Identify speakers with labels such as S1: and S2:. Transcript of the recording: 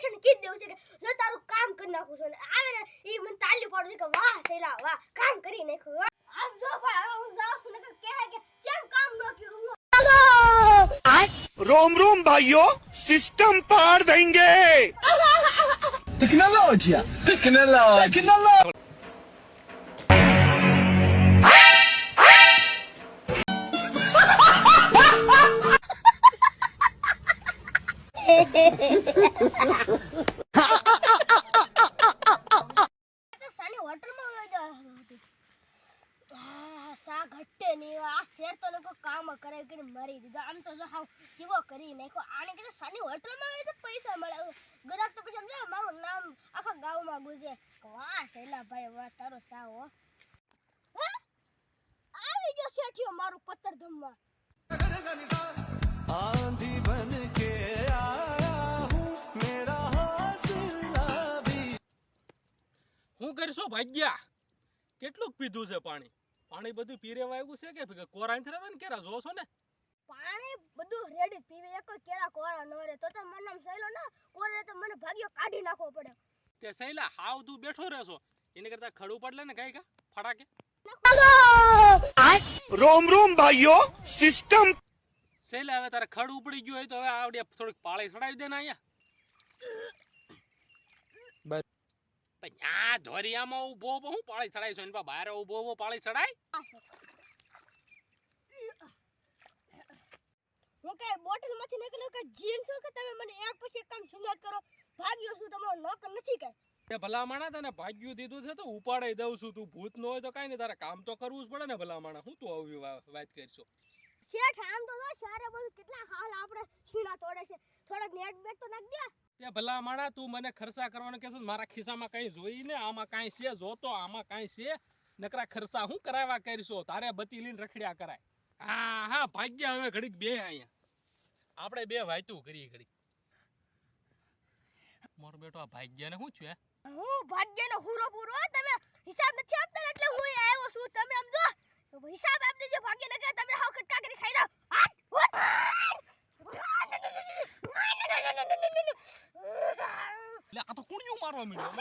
S1: શેઠને કીધી દેવું છે કે જો તારું કામ કરી નાખું છું ને આવે ને ઈ મને તાલી પાડું છે કે વાહ શૈલા વાહ કામ કરી નાખ્યું આમ જો ભાઈ હવે હું જાઉં છું ને કે કેમ કામ ન કર્યું
S2: रोम रोम भाइयों सिस्टम पार देंगे
S3: Tecnologia! Tecnologia!
S1: તો સાની હોટલમાં હોય તો સા ઘટે નહીં આ શેર તો લોકો કામ કરે કે મરી દીધો આમ તો જો હાવ કેવો કરી નાખ્યો આને કીધું સાની હોટલમાં હોય તો પૈસા મળે ગ્રાહક તો પછી સમજો મારું નામ આખા ગામમાં ગુજે વાહ શૈલા ભાઈ વાહ તારો સા હો આવી ગયો શેઠિયો મારું પત્તરધમમાં
S2: आंधी बन के आया हूँ मेरा हौसला भी
S4: હું કરશો ભાગ્યા કેટલું પીધું છે પાણી પાણી બધું પીરેવા આવ્યું છે કે કોરાઈ થરા ને કેરા જોશો ને
S1: પાણી બધું રેડી પીવે એક કેરા કોરા ન રે તો મને નામ સહેલો ના કોરે તો મને ભાગ્યો કાઢી નાખવો પડે
S4: તે સૈલા હાવ તું બેઠો રહેશો એને કરતા ખડું પડલે ને કઈ કા ફટાકે
S2: रोम रोम भाइयों सिस्टम
S4: સૈલા હવે તારે ખડ ઉપડી ગયું હોય તો હવે આવડે થોડીક પાળી ચડાવી દે ને અહીંયા આ ધોરિયામાં ઊભો હું પાળી ચડાવી છું એની પા બહાર ઊભો પાળી ચડાય
S1: હું કઈ બોટલ માંથી નીકળ્યો કે જીન છો કે તમે મને એક પછી એક કામ સુનાત કરો ભાગ્યો છું તમારો નોકર નથી કે
S4: તે ભલા માણા તને ભાગ્યું દીધું છે તો ઉપાડી દઉં છું તું ભૂત ન હોય તો કાઈ નહીં તારે કામ તો કરવું જ પડે ને ભલા માણા હું તું આવી વાત કરશો
S1: શેઠ આમ તો સારા બધું કેટલા હાલ આપણે સુના તોડે છે થોડક નેટ બેટ તો નાખ દે
S4: તે ભલા માણા તું મને ખર્ચા કરવાનું કહેશો મારા ખિસ્સામાં કઈ જોઈ ને આમાં કાઈ છે જોતો આમાં કાઈ છે નકરા ખર્ચા હું કરાવવા કરશો તારે બતી લઈને રખડ્યા કરાય હા હા ભાગ્યા હવે ઘડીક બે અહીંયા આપણે બે વાયતું કરીએ ઘડીક મારો બેટો આ ભાગ્યાને શું છે
S1: હું ભાગ્યનો હુરો પૂરો તમે હિસાબ નથી આપતા એટલે હું આવ્યો છું તમે સમજો હિસાબ આપ દેજો ભાગ્ય નકર તમે હાવ કટકા કરી ખાઈ લો
S4: લે આ તો કુણિયું મારવા માંડ્યો